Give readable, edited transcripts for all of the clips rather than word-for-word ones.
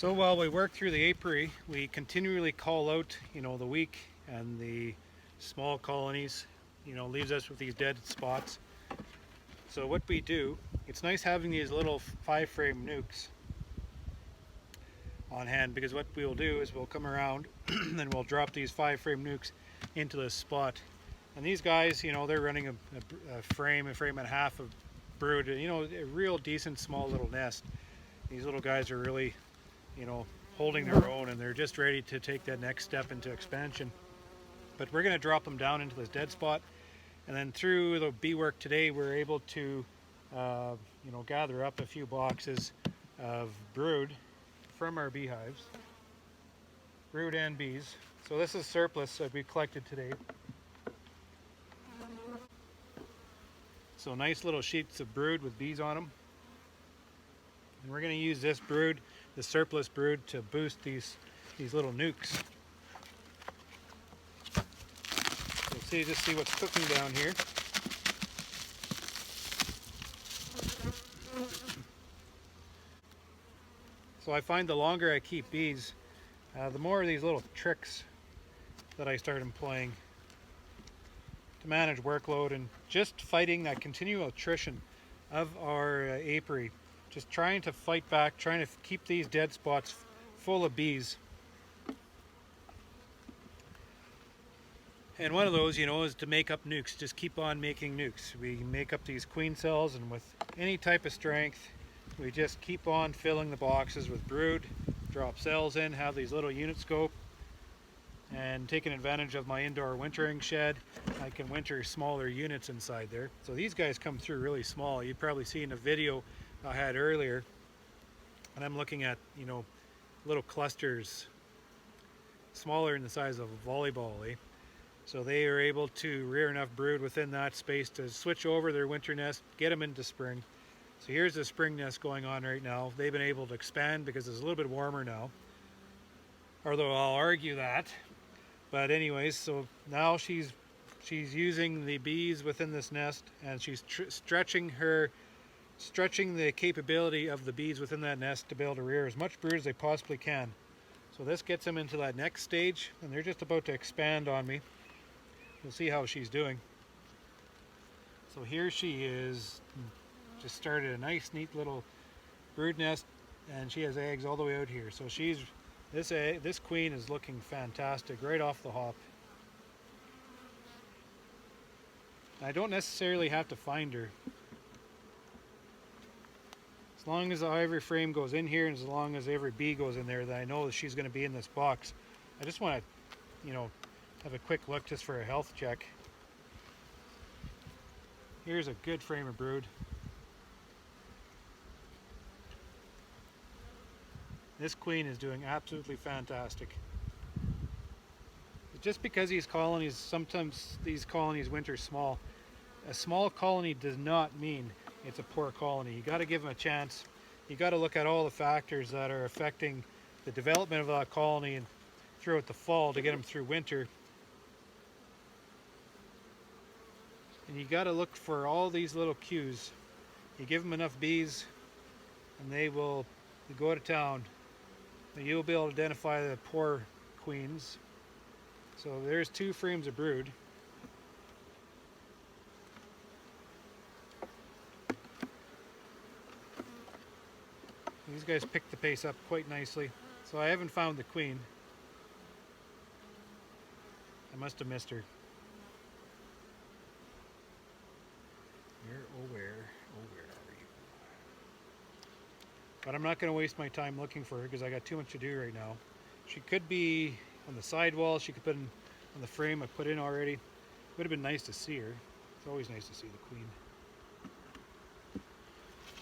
So while we work through the apiary, we continually call out, the weak and the small colonies, leaves us with these dead spots. So what we do, it's nice having these little 5-frame nukes on hand, because what we'll do is we'll come around and we'll drop these 5-frame nukes into this spot. And these guys, they're running a frame and a half of brood, a real decent small little nest. These little guys are really, holding their own, and they're just ready to take that next step into expansion. But we're going to drop them down into this dead spot, and then through the bee work today, we're able to, gather up a few boxes of brood from our beehives, brood and bees. So this is surplus that we collected today. So nice little sheets of brood with bees on them. And we're going to use this brood, the surplus brood, to boost these little nukes. So just see what's cooking down here. So I find the longer I keep bees, the more of these little tricks that I start employing to manage workload and just fighting that continual attrition of our apiary. Just trying to fight back, trying to keep these dead spots full of bees. And one of those, is to make up nukes. Just keep on making nukes. We make up these queen cells, and with any type of strength, we just keep on filling the boxes with brood, drop cells in, have these little unit scope, and taking advantage of my indoor wintering shed, I can winter smaller units inside there. So these guys come through really small. You've probably seen a video I had earlier, and I'm looking at, little clusters, smaller in the size of a volleyball, eh? So they are able to rear enough brood within that space to switch over their winter nest, get them into spring. So here's the spring nest going on right now. They've been able to expand because it's a little bit warmer now, although I'll argue that. But anyways, so now she's using the bees within this nest, and she's stretching the capability of the bees within that nest to be able to rear as much brood as they possibly can. So this gets them into that next stage, and they're just about to expand on me. You'll see how she's doing. So here she is, just started a nice neat little brood nest, and she has eggs all the way out here. So this queen is looking fantastic right off the hop. I don't necessarily have to find her. As long as the ivory frame goes in here, and as long as every bee goes in there, that I know that she's going to be in this box. I just want to, have a quick look just for a health check. Here's a good frame of brood. This queen is doing absolutely fantastic. Just because sometimes these colonies winter small, a small colony does not mean it's a poor colony. You got to give them a chance. You got to look at all the factors that are affecting the development of that colony and throughout the fall to get them through winter. And you got to look for all these little cues. You give them enough bees, and they will go to town. And you'll be able to identify the poor queens. So there's 2 frames of brood. These guys picked the pace up quite nicely. So I haven't found the queen. I must have missed her. Where are you? But I'm not going to waste my time looking for her because I got too much to do right now. She could be on the sidewall. She could put in on the frame I put in already. Would have been nice to see her. It's always nice to see the queen.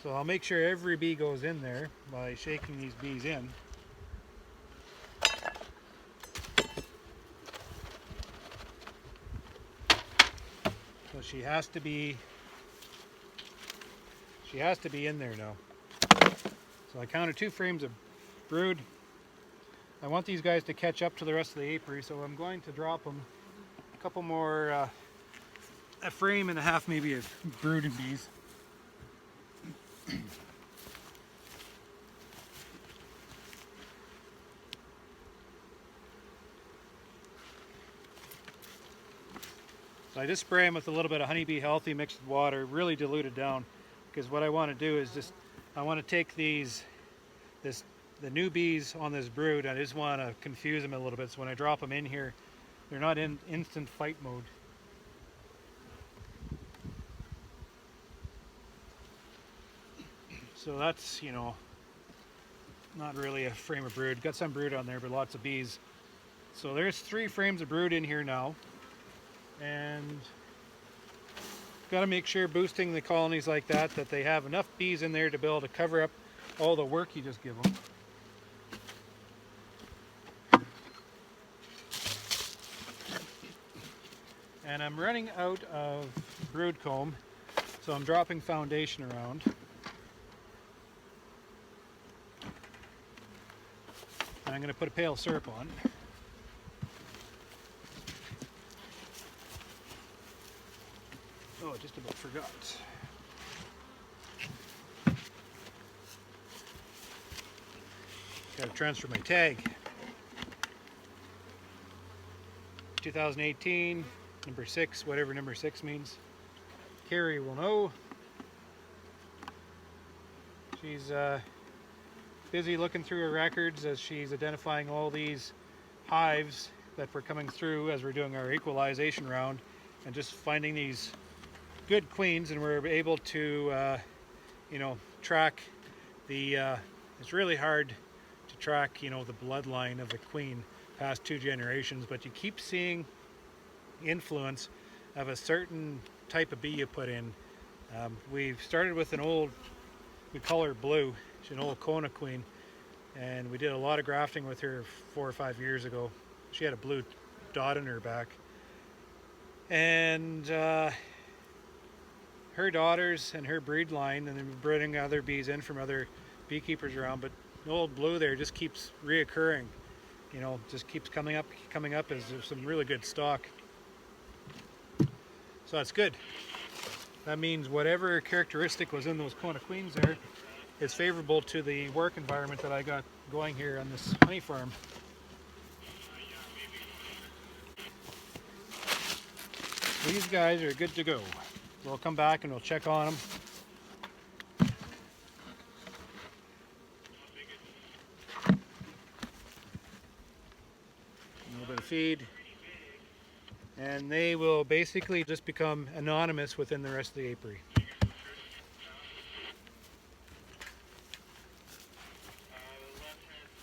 So I'll make sure every bee goes in there by shaking these bees in. So she has to be in there now. So I counted 2 frames of brood. I want these guys to catch up to the rest of the apiary, so I'm going to drop them a couple more, a frame and a half maybe of brooding bees. So I just spray them with a little bit of Honeybee Healthy mixed with water, really diluted down, because what I want to do is I want to take the new bees on this brood. I just want to confuse them a little bit, so when I drop them in here, they're not in instant fight mode. So that's, you know, not really a frame of brood. Got some brood on there, but lots of bees. So there's 3 frames of brood in here now. And got to make sure, boosting the colonies like that they have enough bees in there to be able to cover up all the work you just give them. And I'm running out of brood comb, so I'm dropping foundation around. And I'm going to put a pail of syrup on. Oh, just about forgot. Got to transfer my tag. 2018, number 6, whatever number 6 means. Carrie will know. She's busy looking through her records as she's identifying all these hives that were coming through as we're doing our equalization round, and just finding these good queens, and we're able to you know, track the it's really hard to track, you know, the bloodline of the queen past 2 generations, but you keep seeing influence of a certain type of bee you put in. We've started with an old, we call her Blue, she's an old Kona queen, and we did a lot of grafting with her 4 or 5 years ago. She had a blue dot in her back, and her daughters and her breed line, and then we bring other bees in from other beekeepers around, but the old Blue there just keeps reoccurring, you know, just keeps coming up as there's some really good stock. So that's good. That means whatever characteristic was in those Kona queens there is favorable to the work environment that I got going here on this honey farm. These guys are good to go. We'll come back and we'll check on them. A little bit of feed. And they will basically just become anonymous within the rest of the apiary.